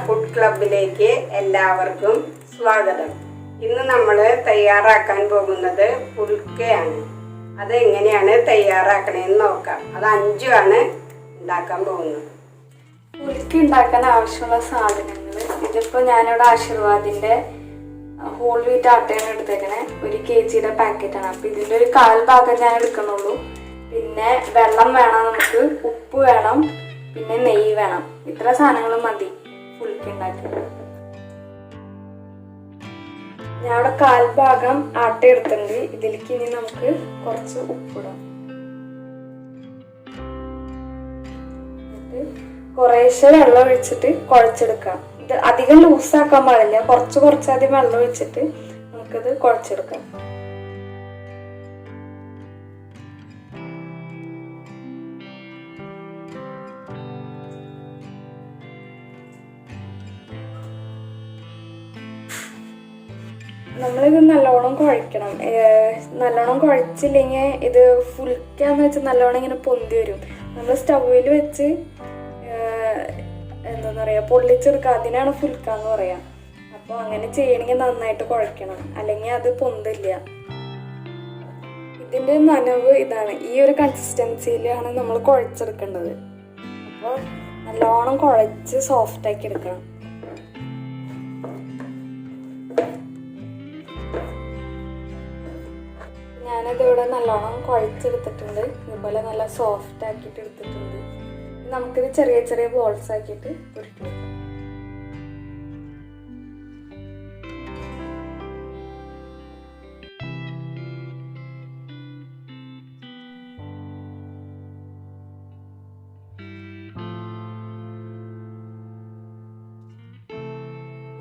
Food ക്ലബിലേക്ക് എല്ലാവർക്കും സ്വാഗതം. ഇന്ന് നമ്മൾ തയ്യാറാക്കാൻ പോകുന്നത് ഫുൽക്കയാണ്. അതെങ്ങനെയാണ് തയ്യാറാക്കണമെന്ന് നോക്കാം. അത് 5 ആണ് ഉണ്ടാക്കാൻ പോകുന്നത്. ഫുൽക്ക ഉണ്ടാക്കാൻ ആവശ്യമുള്ള സാധനങ്ങൾ ഇതിപ്പോൾ ഞാനിവിടെ ആശീർവാദിൻ്റെ ഹോൾ വീറ്റ് ആട്ടയാണ് എടുത്തേക്കണേ. 1 kg പാക്കറ്റാണ്. അപ്പോൾ ഇതിൻ്റെ ഒരു 1/4 ഭാഗം ഞാൻ എടുക്കുന്നുള്ളൂ. പിന്നെ വെള്ളം വേണം, നമുക്ക് ഉപ്പ് വേണം, പിന്നെ നെയ്യ് വേണം. ഇത്ര സാധനങ്ങൾ മതി ഫുൽക്ക ഉണ്ടാക്കാൻ. ഞാൻ ഇവിടെ 1/4 ഭാഗം ആട്ട എടുത്തിട്ടുണ്ട്. ഇതിലേക്ക് ഇനി നമുക്ക് കുറച്ച് ഉപ്പിടാം. കുറേശ്ശെ വെള്ളം ഒഴിച്ചിട്ട് കുഴച്ചെടുക്കാം. ഇത് അധികം ലൂസാക്കാൻ പാടില്ല, കുറച്ചാദ്യം വെള്ളം ഒഴിച്ചിട്ട് നമുക്കിത് കുഴച്ചെടുക്കാം. നമ്മളിത് നല്ലോണം കുഴക്കണം. നല്ലോണം കുഴച്ചില്ലെങ്കിൽ ഇത് ഫുൽക്കാന്ന് വെച്ചാൽ നല്ലോണം ഇങ്ങനെ പൊന്തി വരും. നമ്മൾ സ്റ്റൗവിൽ വെച്ച് എന്താ പറയുക, പൊള്ളിച്ചെടുക്കുക, അതിനാണ് ഫുൽക്ക എന്ന് പറയാം. അപ്പോൾ അങ്ങനെ ചെയ്യണമെങ്കിൽ നന്നായിട്ട് കുഴക്കണം, അല്ലെങ്കിൽ അത് പൊന്തില്ല. ഇതിൻ്റെ നനവ് ഇതാണ്, ഈ ഒരു കൺസിസ്റ്റൻസിയിലാണ് നമ്മൾ കുഴച്ചെടുക്കേണ്ടത്. അപ്പോൾ നല്ലോണം കുഴച്ച് സോഫ്റ്റാക്കി എടുക്കണം. ഞാനതിവിടെ നല്ലോണം കുഴച്ചെടുത്തിട്ടുണ്ട്. ഇതുപോലെ നല്ല സോഫ്റ്റ് ആക്കിയിട്ട് എടുത്തിട്ടുണ്ട്. നമുക്കിത് ചെറിയ ചെറിയ ബോൾസ് ആക്കിയിട്ട് ഉരുട്ടി വെക്കാം.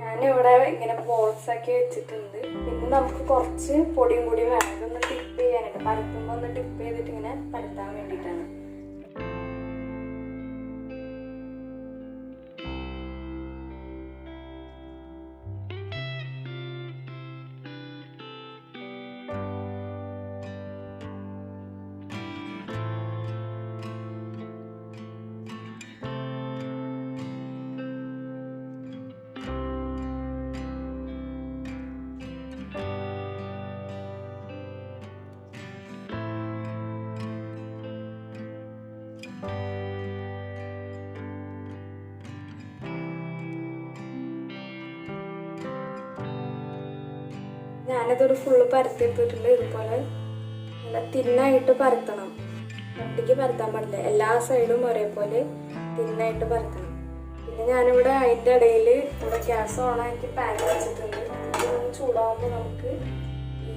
ഞാനിവിടെ ഇങ്ങനെ ബോൾസ് ആക്കി വെച്ചിട്ടുണ്ട്. പിന്നെ നമുക്ക് കുറച്ച് പൊടിയും കൂടി വേണം. ഇതൊന്ന് ടിപ്പ് ചെയ്യാനായിട്ട്, പരത്തുമ്പോൾ ഒന്ന് ടിപ്പ് ചെയ്തിട്ട് ഇങ്ങനെ പരത്താൻ വേണ്ടിയിട്ടാണ്. ഞാനിതൊരു ഫുള്ള് പരത്തിയെടുത്തിട്ടുണ്ട്. ഇതുപോലെ നല്ല തിന്നായിട്ട് പരത്തണം, ഒറ്റയ്ക്ക് പരത്താൻ പാടില്ല. എല്ലാ സൈഡും ഒരേപോലെ തിന്നായിട്ട് പരത്തണം. പിന്നെ ഞാനിവിടെ അതിൻ്റെ ഇടയിൽ ഇവിടെ ഗ്യാസ് ഓണാക്കി പാൻ വെച്ചിട്ടുണ്ട്. ഇതൊന്ന് ചൂടാകുമ്പോൾ നമുക്ക് ഈ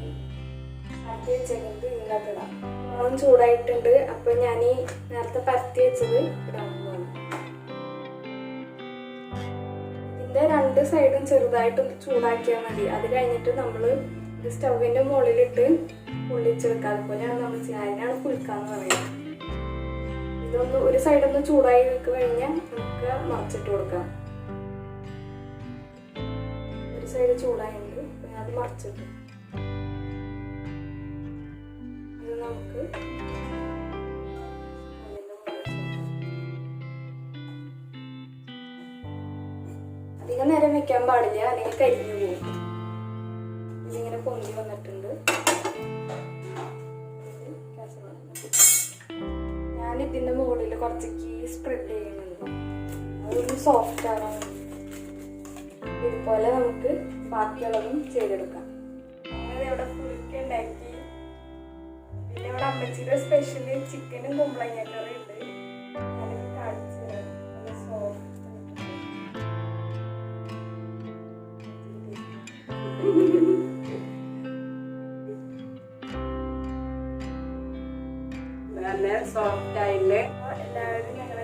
പരത്തി വെച്ചേക്കുന്നത് ഇതിനകത്ത് ഇടാം. ഓണം ചൂടായിട്ടുണ്ട്. അപ്പോൾ ഞാൻ ഈ നേരത്തെ പരത്തി വെച്ചത് ഇടാൻ പോവാണ്. ഇതിൻ്റെ 2 സൈഡും ചെറുതായിട്ടൊന്ന് ചൂടാക്കിയാൽ മതി. അത് കഴിഞ്ഞിട്ട് നമ്മൾ ഇത് സ്റ്റൗവിൻ്റെ മുകളിലിട്ട് പൊള്ളിച്ചെടുക്കുക. അതുപോലെയാണ് നമ്മൾ ചെയ്യുക. അതിനാണ് ഫുൽക്ക എന്ന് പറയുന്നത്. ഇതൊന്ന് ഒരു സൈഡൊന്ന് ചൂടായി കഴിഞ്ഞാൽ നമുക്ക് മറിച്ചിട്ട് കൊടുക്കാം. ഒരു സൈഡ് ചൂടായിട്ടുണ്ട്, പിന്നെ അത് മറിച്ചിട്ട് ഇത് നമുക്ക് അധികം നേരം വെക്കാൻ പാടില്ല, അല്ലെങ്കിൽ കരിഞ്ഞു പോകും. ഇതിങ്ങനെ പൊന്തി വന്നിട്ടുണ്ട്. ഞാൻ ഇതിൻ്റെ മുകളിൽ കുറച്ച് ഗീ സ്പ്രെഡ് ചെയ്യുന്നുണ്ട്, അതൊന്ന് സോഫ്റ്റ് ആവാൻ. ഇതുപോലെ നമുക്ക് ബാക്കിയുള്ളതും ചെയ്തെടുക്കാം. ഞാനിവിടെ ഫുൽക്ക ഉണ്ടാക്കി. പിന്നെ ഇവിടെ അമ്മച്ചിയുടെ സ്പെഷ്യല് ചിക്കനും കുമ്പളങ്ങ കറി ഉണ്ട്. ഞാനത് കാണിച്ചു തരാം. നല്ല സോഫ്റ്റ് നല്ല സോഫ്റ്റ് ആയില്ലേ. എല്ലാവരും ഞങ്ങളുടെ